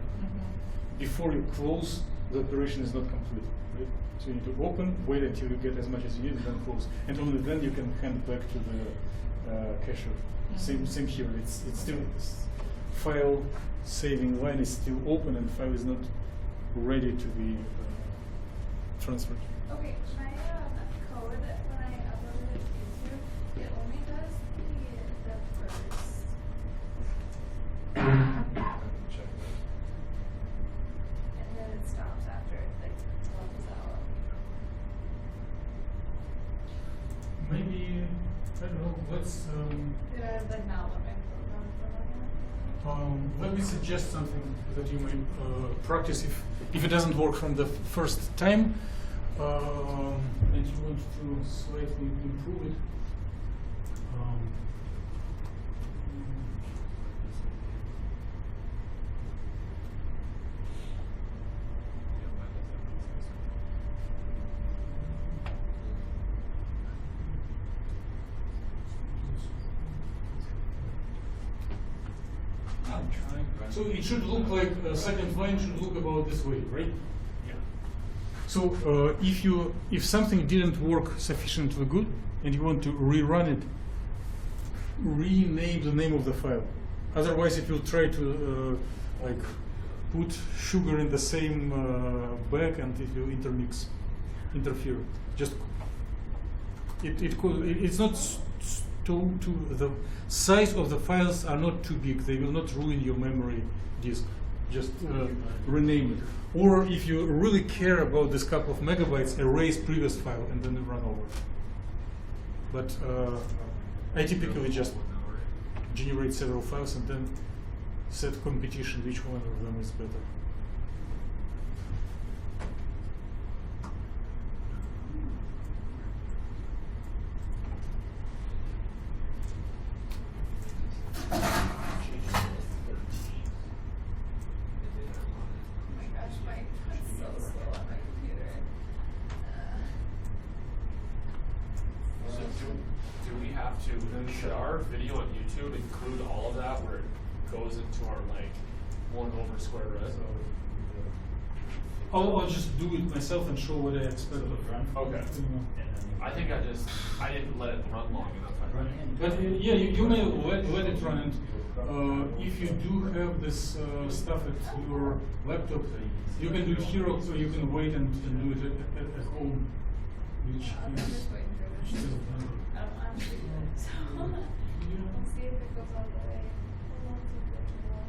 Before you close, the operation is not complete, right? So you need to open, wait until you get as much as you need, and then close, and only then you can hand back to the cashier. Same here. It's still file saving line is still open, and file is not ready to be transferred. Okay, my code, when I uploaded it to YouTube, it only does the first. Check that. And then it stops after it like levels out. Maybe I don't know. Let's Did I like not let my program for long enough? let me suggest something that you may practice if it doesn't work from the first time, and you want to slightly improve it. I'm trying. So it should look like second line should look about this way, right? Yeah. So if something didn't work sufficiently good and you want to rerun it, rename the name of the file. Otherwise, it will try to like put sugar in the same bag, and it will interfere. Just it's not too the size of the files are not too big. They will not ruin your memory disk. Just rename it. Or if you really care about this couple of megabytes, erase previous file and then run over. But I typically just generate several files and then set competition which one of them is better. Oh my gosh, Mike, it's so slow on my computer. So do we have to, should our video on YouTube include all of that where it goes into our like 1 over square root? I'll just do it myself and show what I expect. Okay. I think I didn't let it run long enough. But yeah, you may let it run. And if you do have this stuff at your laptop, you can do it here, or you can wait and do it at home, which I'm is. just waiting for this. I'm shooting it, so we'll see if it goes all the way. Hold on to the wall.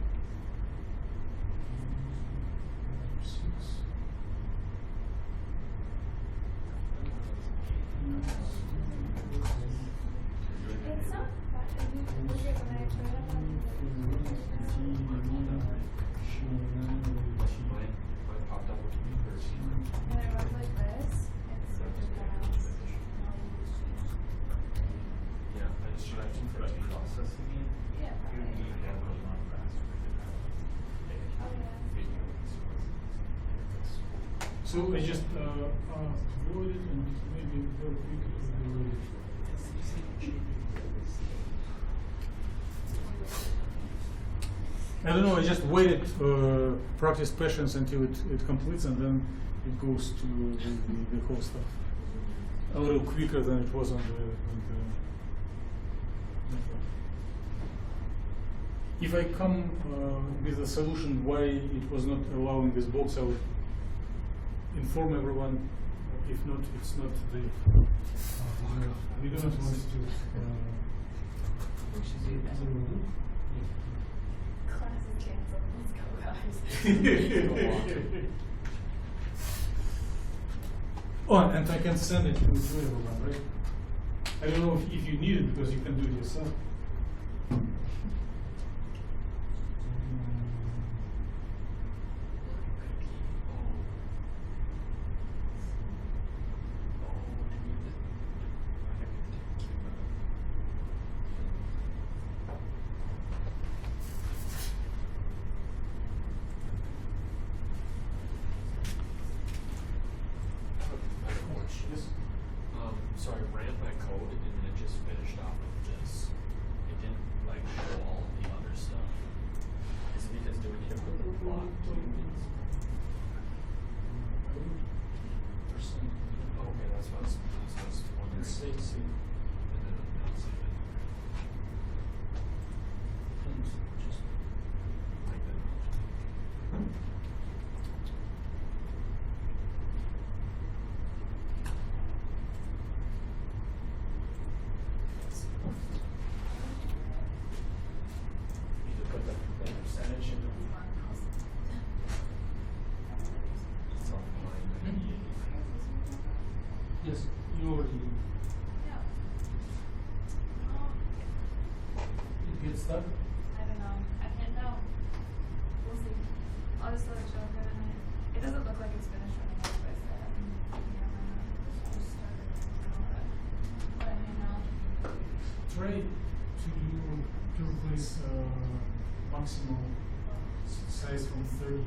It's not bad. If you look at when I turn it on, Mine popped up with when it runs like this, it's super fast. Yeah, I just should have to processing it. Yeah, probably. Oh, yeah. So I just avoid it and maybe very quickly. I don't know. I just waited, practice patience until it completes, and then it goes to the whole stuff. A little quicker than it was on the network. If I come with a solution why it was not allowing this box, I will inform everyone. If not, it's not the. We don't want to. Class is canceled. Let's go, guys. Oh, and I can send it to everyone, right? I don't know if you need it because you can do it yourself. Yes. So I ran my code and then it just finished off with this. It didn't like show all of the other stuff. Is it because doing it with the block too? Okay, that's what I was wondering. And then I'm not seeing it. Like that. Need to put the percentage into it's on line 98. Yes, you already do. Yeah. It gets stuck. I don't know. I can't tell. We'll see. I'll just let it show for a minute. It doesn't look like it's finished running out, but just started let it hang out. Try to replace maximum size from 30 to 20.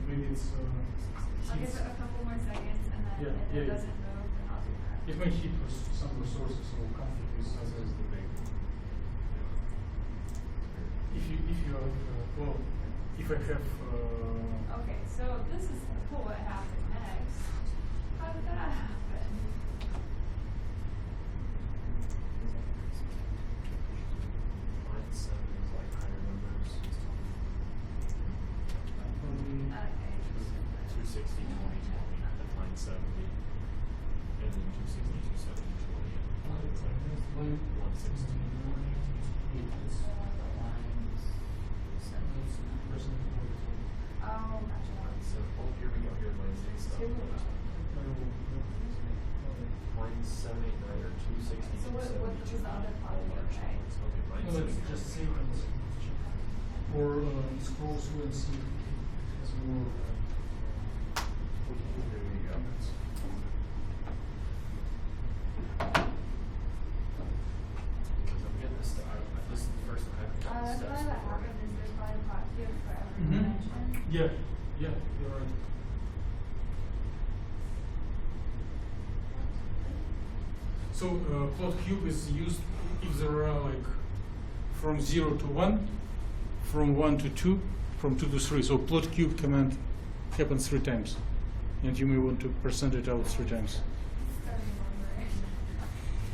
Maybe it's I'll give heats. it a couple more seconds, and then Yeah, if yeah, it yeah. doesn't move, then I'll do that. It may heat some resources, so conflict with others the big. If you are well, if I have Okay, so this is cool. What happened next? How did that happen? 260, 20, 20 at line 70. And then 260, 270, 20 at line 116. Oh, gotcha. So, oh, here we go. Here, line 6 stuff. Two. Line 789 or 260. So what was the other part of it, right? Okay, line No, it's 79. just sequence. Or scroll through and see if it has more. There we go. Because I'm getting this stuff. This is the first time I've gotten That's steps probably what before. happened is there's probably a pot here for every Mhm. dimension. Yeah, yeah, you're right. So plot cube is used if there are like from 0 to 1, from 1 to 2, from 2 to 3. So plot cube command happens 3 times, and you may want to present it out 3 times. Starting remembering.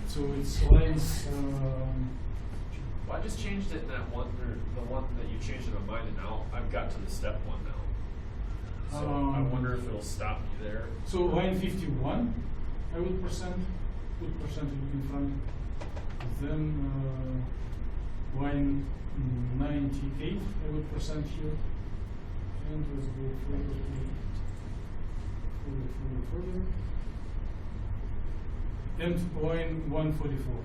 So it's lines. Well, I just changed it in that one, or the one that you changed it on mine, and now I've got to the step one now. So I wonder if it'll stop me there. So line 51, I would present, put percentage in front. Then line 98, I would present here. And let's go further, further. And line 144.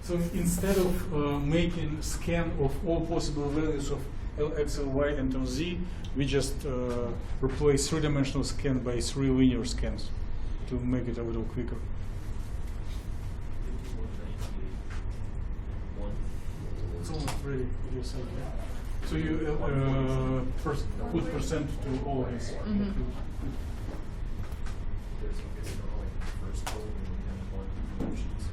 So instead of making scan of all possible values of L, X, L, Y, and L, Z, we just replace 3-dimensional scan by 3 linear scans to make it a little quicker. 51, 98, 1. It's almost ready with your site. So you put percent to all of these. Mhm. There's it's not like the first code when we had one dimensions,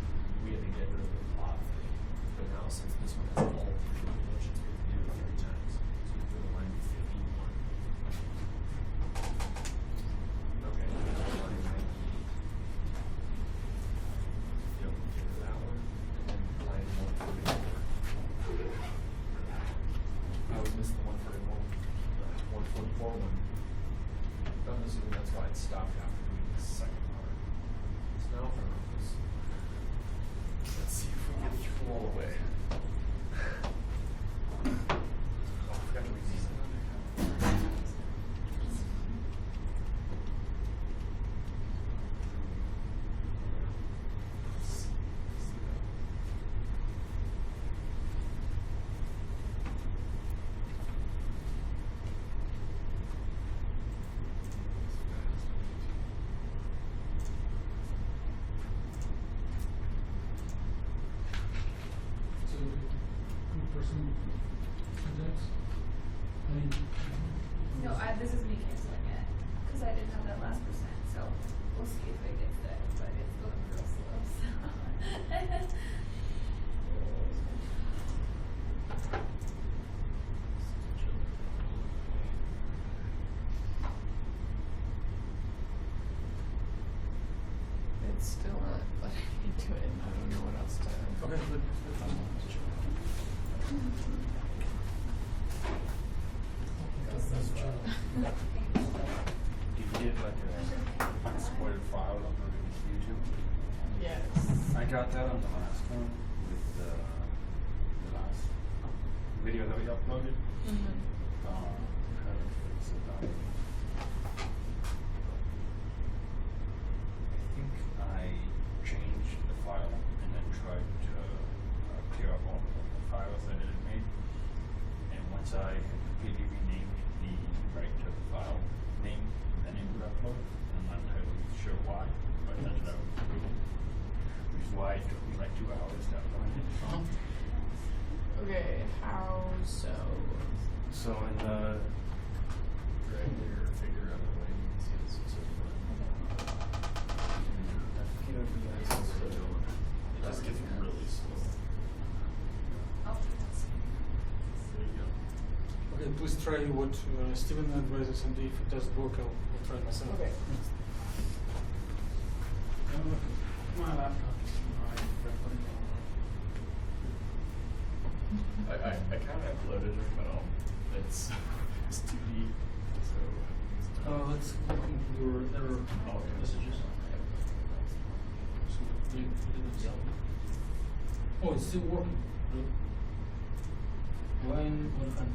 we had to get rid of the plot thing. But now since this one has all 3 dimensions, we have to do it 3 times. So you do the line 51. Okay, line 98. Yep, get rid of that one. And then line 144. I was missing the 141, the 144 one. I'm assuming that's why it stopped after doing the second part. So now for this, let's see if we can get through all the way. Oh, I forgot to read these. So 2% index. No, this is me canceling it, because I didn't have that last percent, so we'll see if it gets there, but it's going real slow, so. It's still not letting me do it. I don't know what else to. Okay, good. You did like a exported file uploaded to YouTube. Yes. I got that on the last one with the last video that we uploaded. Mhm. Kind of fix it up. I think I changed the file and then tried to clear up all of the files that it had made. And once I had completely renamed the right to the file name, then it would upload. I'm not entirely sure why, but that's what I was doing. Which is why it took me like 2 hours to upload it. Okay, how so? So in the Drag your finger out of the way, you can see it's so fun. It just gets really slow. Oh, There you go. Okay, please try what Steven advises, and if it doesn't work, I'll try myself. Okay. My laptop is I kind of uploaded it, but it's 2D, so. Let's look into your error messages. So you didn't yell. Oh, it's still working. Line 100.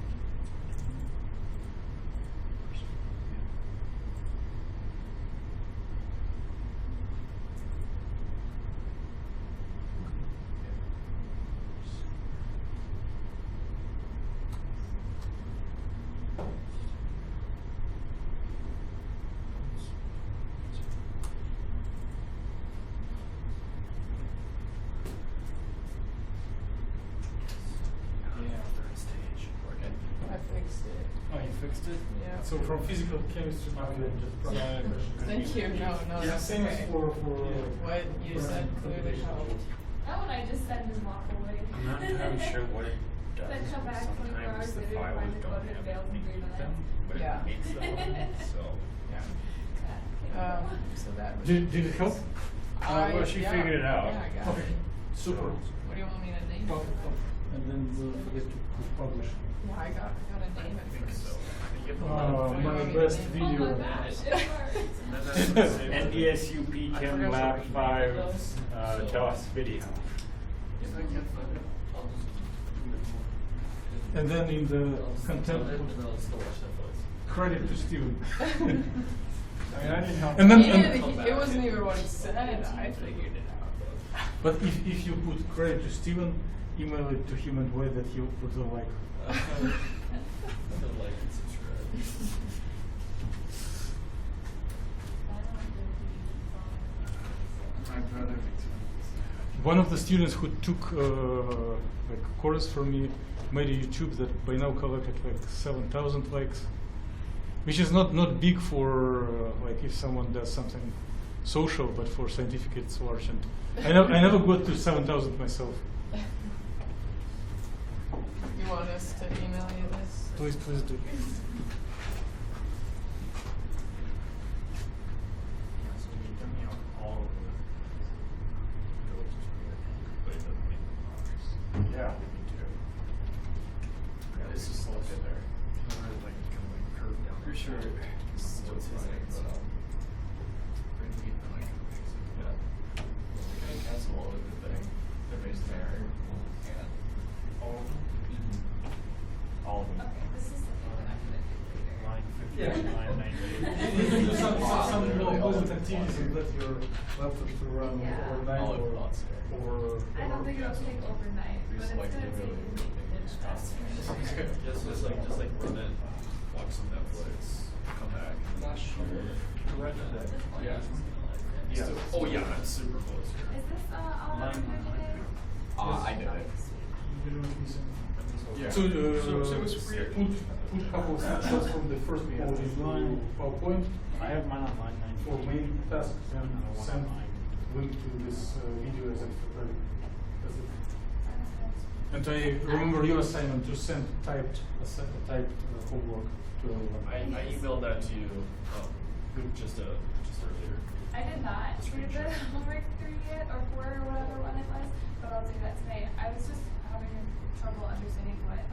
I fixed it. Oh, you fixed it? Yeah. So from physical chemistry, now we just Thank you. No, no, Yeah, that's same okay. as for What you said clearly helped. That one I just send and walk away. I'm not entirely sure what it does. Then come back 24 hours Sometimes the later and files find the don't code and have fails in 3 anything in them, minutes. but Yeah. it makes them, so. Yeah. So that was. Did it help? Well, she yeah, figured it out. Yeah, I got Okay, it. super. What do you want me to name Pop, it? pop. And then we'll forget to publish. Yeah, I gotta name I it think first. so. You have to Oh, let it my play. best Oh video. my gosh, it works. NDSUP I Chem forgot Lab to 5 rename those, so- DOS video. If I can't find it, I'll just do it. And then in the content, And then put I'll still watch Netflix. credit to Steven. I mean, I didn't help. And then- He and- didn't- it wasn't even what he said. I figured it out. But if you put credit to Steven, email it to him and wait that he'll put the like. I feel like and subscribe. My brother makes one. One of the students who took like course from me made a YouTube that by now collected like 7,000 likes, which is not big for like if someone does something social, but for scientific it's large. And I never got to 7,000 myself. You want us to email you this? Please do. Yeah, so we dump me out all over the village, but it doesn't make progress. Yeah, me too. Yeah, this is slow in there. Like kind of like curve down. For sure. Still running, but bring me like yeah. We kind of cancel all of the thing. They're based there. Yeah. All of them. All of them. Okay, this is something that I'm gonna do later. Line 50, Yeah. line You can 98. do some Literally all pleasant of activities and let your laptop to run Yeah. overnight All or of thoughts there. I don't think it'll take overnight, We but just it's like gonna to take really me stop. Just like run it, watch some Netflix, come back. Last year, yeah. Yeah. Oh yeah, that's super close here. Is this all Line I'm gonna do 100. today? I did it. Yeah. So, So it's free. put a couple of snapshots from the first page to PowerPoint I have mine on line 98. for main tasks and I don't want send mine. link to this video as extra credit. That's it. Sounds And I remember your assignment to send typed homework to everyone. I emailed that to you just earlier. good. I did not do the homework 3 yet, or 4 or whatever one it was, but I'll do that today. I was just having trouble understanding what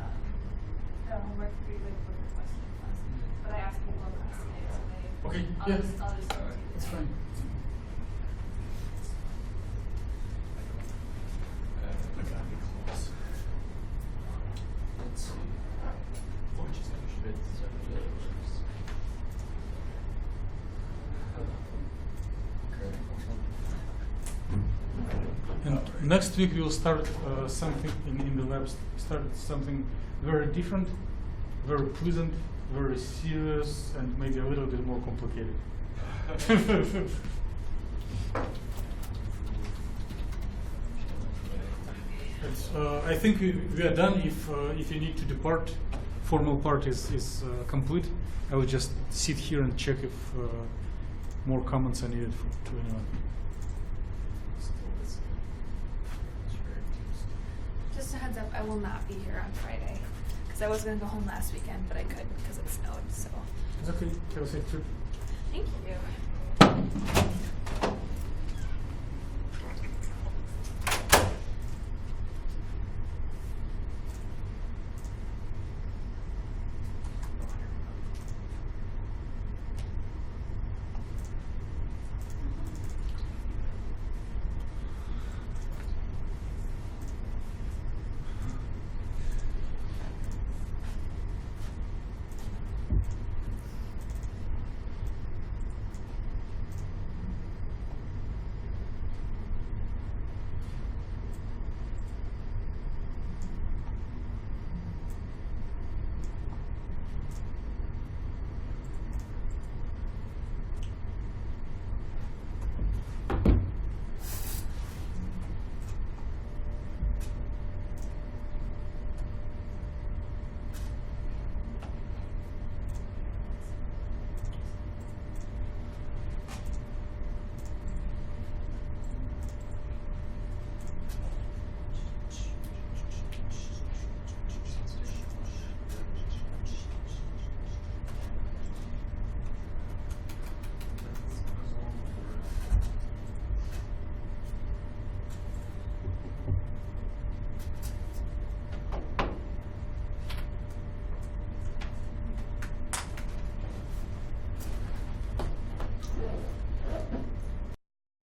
the homework 3 like what the question was, but I asked people last night, so they. Okay, I'll yeah. just send it to you. It's fine. I gotta be close. Let's see. And next week we will start something in the lab. Start something very different, very pleasant, very serious, and maybe a little bit more complicated. I think we are done. If you need to depart, formal part is complete. I will just sit here and check if more comments are needed to anyone. Just a heads up, I will not be here on Friday, because I was gonna go home last weekend, but I couldn't because it snowed, so. It's okay. Have a safe trip. Thank you.